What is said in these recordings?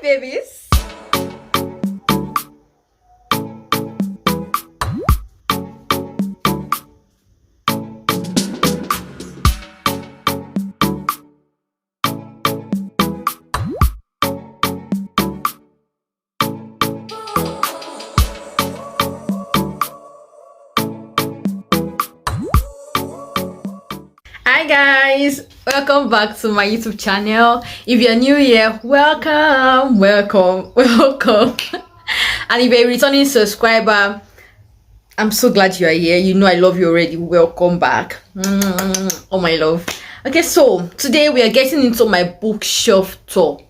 Babies. Hi guys, welcome back to my YouTube channel. If you're new here, welcome. And if you're a returning subscriber, I'm so glad you are here. You know I love you already. Welcome back. Oh my love. Okay, so today we are getting into my bookshelf tour.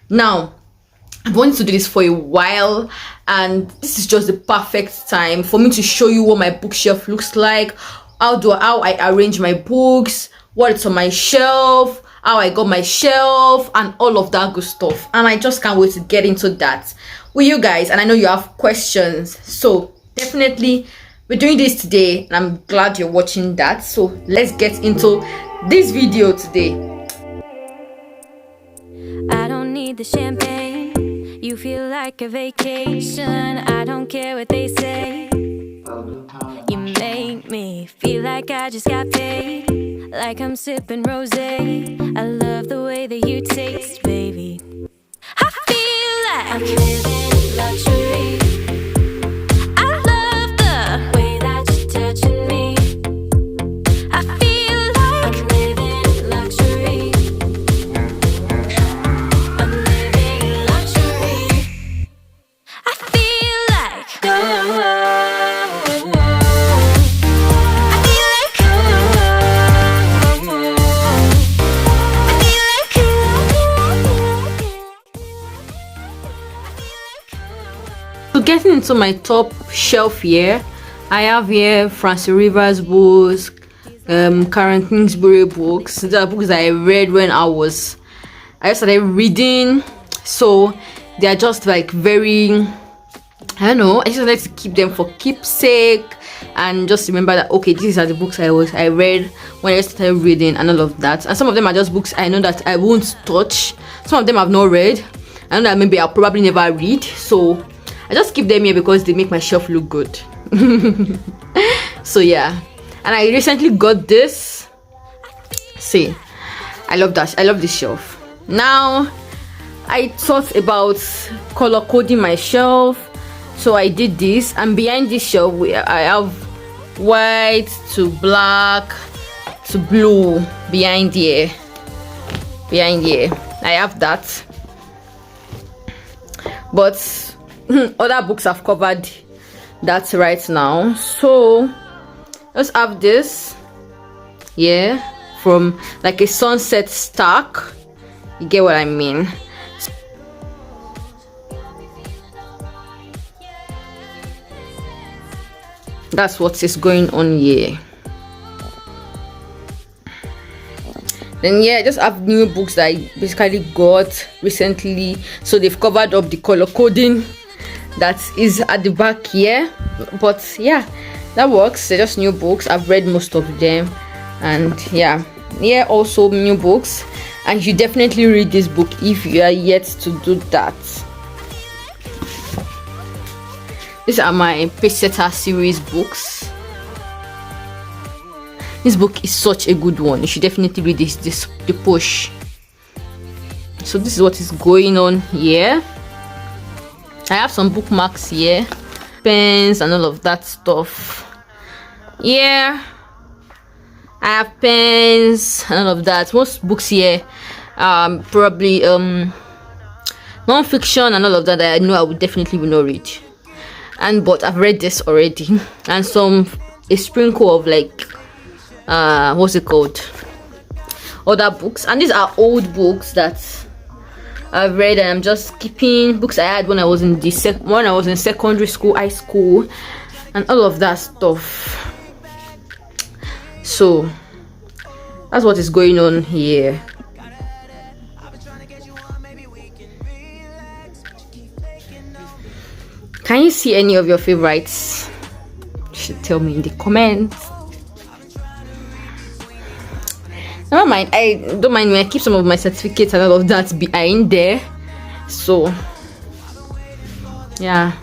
Now I've wanted to do this for a while, and this is just the perfect time for me to show you what my bookshelf looks like, how I arrange my books, what's on my shelf, how I got my shelf, and all of that good stuff. And I just can't wait to get into that with you guys. And I know you have questions, so definitely we're doing this today, and I'm glad you're watching that. So let's get into this video today. I don't need the champagne, you feel like a vacation. I don't care what they say, you make me feel like I just got paid, like I'm sipping rosé. I love the way that you taste, baby. I feel like I'm living luxury. I love the way that you're touching me. I feel like I'm living luxury. I'm living luxury. I feel like So getting into my top shelf here, I have here Francis Rivers books, Karen Kingsbury books. These are books that I read when I started reading, so they are just like very, I don't know, I just like to keep them for keepsake and just remember that okay, these are the books I read when I started reading and all of that. And some of them are just books I know that I won't touch. Some of them I've not read. I know that maybe I'll probably never read, so I just keep them here because they make my shelf look good. So yeah, and I recently got this. See, I love that. I love this shelf. Now I thought about color coding my shelf, so I did this. And behind this shelf I have white to black to blue behind here. I have that, but other books have covered that right now. So let's have this, yeah, from like a sunset stack. You get what I mean? That's what is going on here. Then yeah, I just have new books that I basically got recently, so they've covered up the color coding that is at the back here. But yeah, that works. They're just new books. I've read most of them, and yeah, also new books. And you definitely read this book if you are yet to do that. These are my page setter series books. This book is such a good one. You should definitely read this the push. So this is what is going on here. I have some bookmarks here, pens and all of that stuff. Yeah, I have pens and all of that. Most books here probably non-fiction and all of that I know I would definitely will not read. But I've read this already, and a sprinkle of like what's it called, other books. And these are old books that I've read, and I'm just keeping books I had when I was in secondary school, high school, and all of that stuff. So that's what is going on here. Can you see any of your favorites? You should tell me in the comments. Never mind, I don't mind when I keep some of my certificates and all of that behind there. So yeah,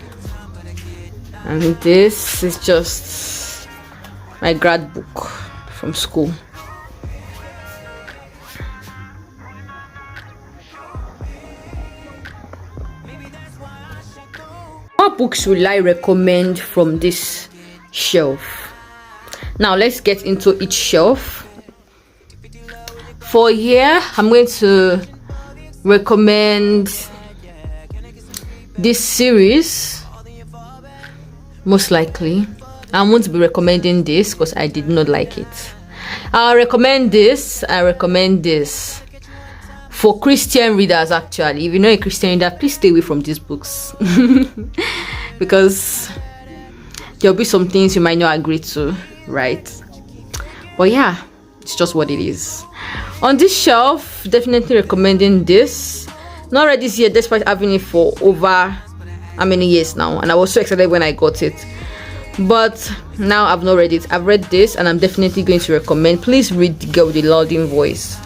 and this is just my grad book from school. What books will I recommend from this shelf? Now let's get into each shelf. For here, I'm going to recommend this series. Most likely I won't be recommending this because I did not like it. I'll recommend this. I recommend this for Christian readers. Actually, if you're not a Christian reader, please stay away from these books because there'll be some things you might not agree to, right? But yeah, it's just what it is. On this shelf, definitely recommending this. Not read this year despite having it for over how many years now, and I was so excited when I got it, but now I've not read it. I've read this and I'm definitely going to recommend. Please read The Girl with the Louding Voice.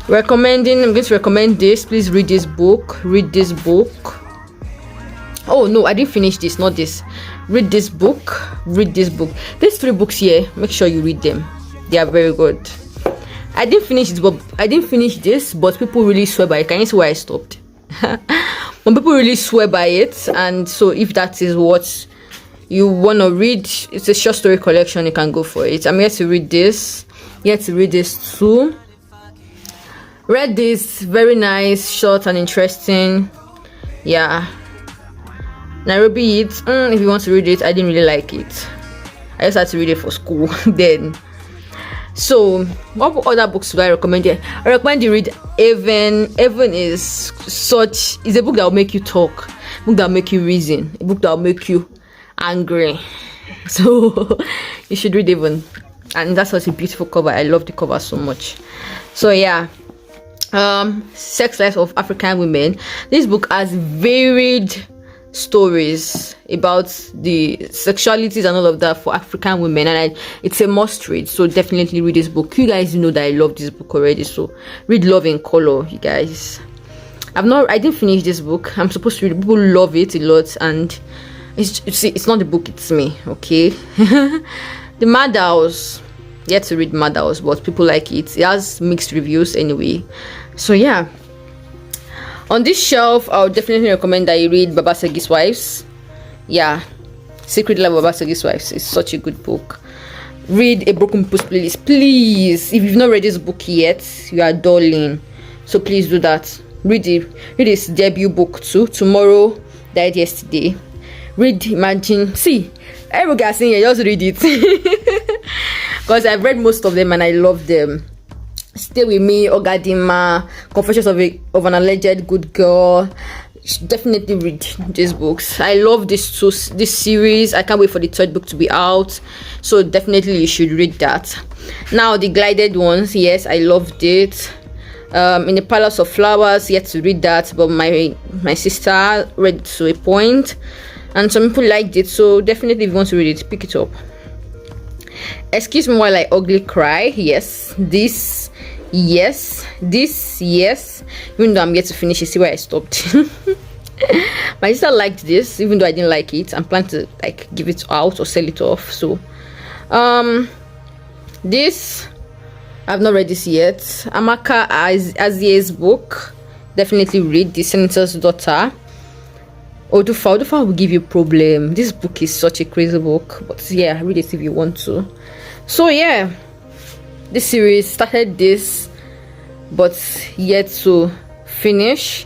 I'm going to recommend this. Please read this book. Read this book. Oh no, I didn't finish this, not this. Read this book. Read this book. These 3 books here, make sure you read them. They are very good. I didn't finish this, but people really swear by it. Can you see why I stopped? When people really swear by it, and so if that is what you want to read, it's a short story collection, you can go for it. I'm here to read this. Here to read this too. Read this, very nice, short and interesting. Yeah, Nairobi it. If you want to read it, I didn't really like it. I just had to read it for school then. So what other books do I recommend here? I recommend you read Even. Even is a book that will make you talk, a book that will make you reason, a book that will make you angry. So you should read Even, and that's such a beautiful cover. I love the cover so much. So yeah, Sex Lives of African Women. This book has varied stories about the sexualities and all of that for African women, and it's a must read. So definitely read this book. You guys know that I love this book already, so read Love in Color, you guys. I didn't finish this book. I'm supposed to read. People love it a lot, and it's not the book, it's me. Okay. The Mad House, yet to read Mad House, but people like it. It has mixed reviews anyway. So yeah, on this shelf, I would definitely recommend that you read Babasegi's Wives. Yeah, Secret Life of Babasegi's Wives is such a good book. Read A Broken People's Playlist, please. If you've not read this book yet, you are darling. So please do that. Read his debut book too. Tomorrow Died Yesterday. Read Imagine. See, every guy saying just read it because I've read most of them and I love them. Stay With Me, Ogadima, Confessions of an Alleged Good Girl. Definitely read these books. I love this series. I can't wait for the 3rd book to be out, so definitely you should read that. Now the glided ones, yes, I loved it. In the Palace of Flowers, yet to read that, but my sister read it to a point, and some people liked it, so definitely if you want to read it, pick it up. Excuse Me While I Ugly Cry. Yes, this, even though I'm yet to finish it. See where I stopped. My sister liked this, even though I didn't like it. I'm planning to give it out or sell it off. So this, I've not read this yet. Amaka Azie's book, definitely read. The Senator's Daughter. Odufa will give you problem. This book is such a crazy book, but yeah, read it if you want to. So yeah, this series started this, but yet to finish.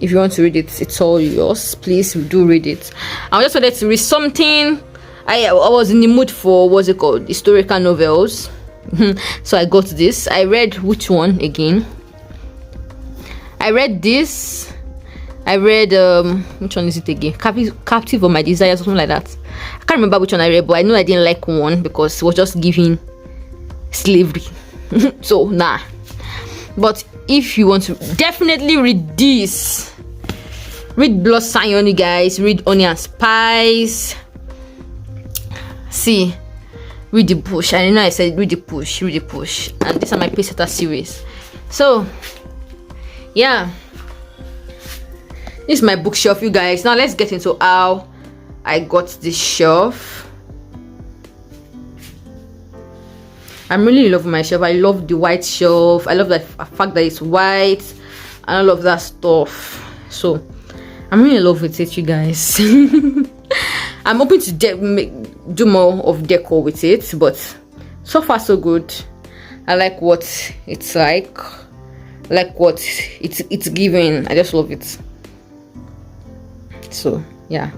If you want to read it, it's all yours. Please do read it. I just wanted to read something. I was in the mood for, what's it called, historical novels. So I got this. I read which one again? I read this. I read which one is it again? Captive of My Desires, or something like that. I can't remember which one I read, but I know I didn't like one because it was just giving slavery. So nah. But if you want to, definitely read this. Read Blood Sign, you guys. Read Onion and Spice. See, read The Push. I know I said read The Push. Read The Push. And these are my Paysetter series. So yeah, This is my bookshelf, you guys. Now let's get into how I got this shelf. I'm really loving my shelf. I love the white shelf. I love the fact that it's white and all of that stuff. So I'm really in love with it, you guys. I'm hoping to do more of decor with it, but so far so good. I like what it's like. I like what it's giving. I just love it. So yeah.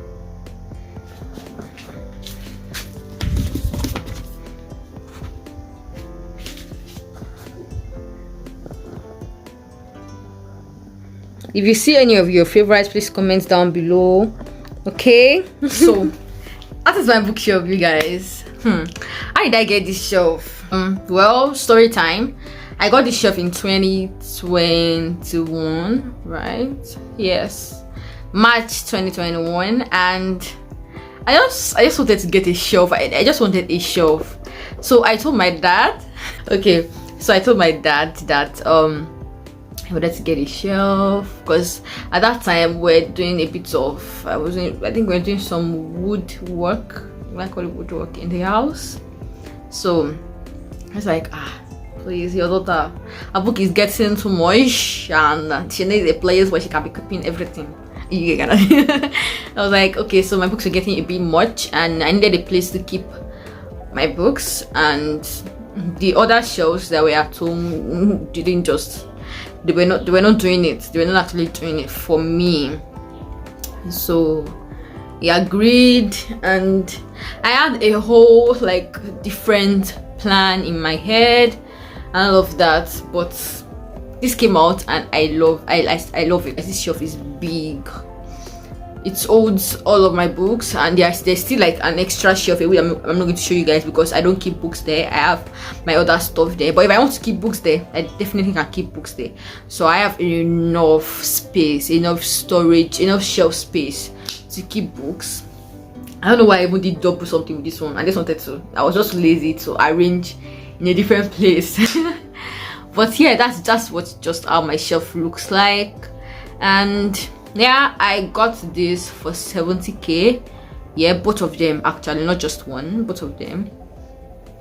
If you see any of your favorites, please comment down below. Okay, so that is my bookshelf, you guys. How did I get this shelf? Well, story time. I got this shelf in 2021, right? Yes, March 2021, and I just wanted to get a shelf. I just wanted a shelf. So I told my dad. Okay, so I told my dad that I wanted to get a shelf because at that time we're doing a bit of I think we're doing some woodwork. I call it woodwork in the house. So I was like, please, your daughter, her book is getting too much and she needs a place where she can be keeping everything. I was like, okay, so my books are getting a bit much and I needed a place to keep my books, and the other shelves that were at home didn't just they were not doing it. They were not actually doing it for me. So he agreed, and I had a whole like different plan in my head and all of that, but this came out and I love it. This shelf is big. It holds all of my books, and there's still like an extra shelf away. I'm not going to show you guys because I don't keep books there. I have my other stuff there, but if I want to keep books there, I definitely can keep books there. So I have enough space, enough storage, enough shelf space to keep books. I don't know why I even did double something with this one. I just wanted to. I was just lazy to arrange in a different place. But yeah, that's just how my shelf looks like. And yeah, I got this for 70k. Yeah, both of them actually, not just one, both of them.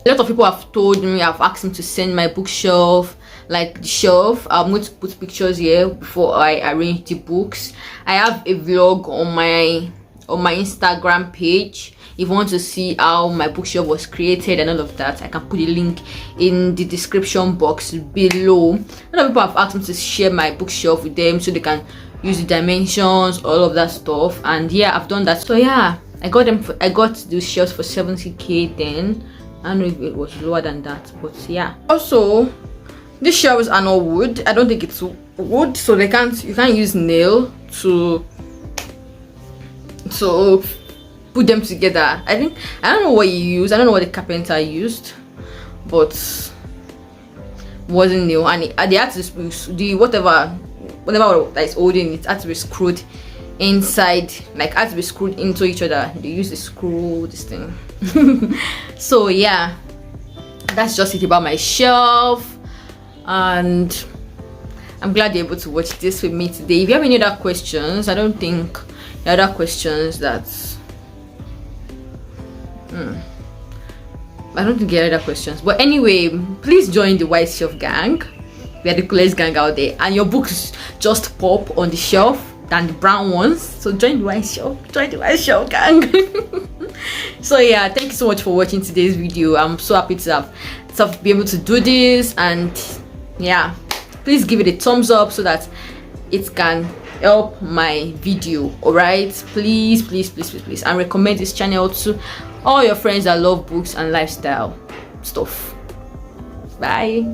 A lot of people have told me, I've asked me to send my bookshelf, like the shelf. I'm going to put pictures here before I arrange the books. I have a vlog on my Instagram page. If you want to see how my bookshelf was created and all of that, I can put a link in the description box below. A lot of people have asked me to share my bookshelf with them so they can use the dimensions, all of that stuff, and yeah, I've done that. So yeah, I got those shelves for 70k then. I don't know if it was lower than that, but yeah. Also, these shelves are not wood. I don't think it's wood, so you can't use nail to put them together. I don't know what you use. I don't know what the carpenter used, but wasn't nail, and they had to the whatever that is holding it had to be screwed inside, like had to be screwed into each other. They use the screw this thing. So yeah, that's just it about my shelf, and I'm glad you're able to watch this with me today. If you have any other questions, I don't think there are other questions that I don't think there are other questions, but anyway, please join the white shelf gang. We are the coolest gang out there, and your books just pop on the shelf than the brown ones. So join the white shelf gang. So yeah, thank you so much for watching today's video. I'm so happy to be able to do this, and yeah, please give it a thumbs up so that it can help my video. All right, please, and recommend this channel to all your friends that love books and lifestyle stuff. Bye.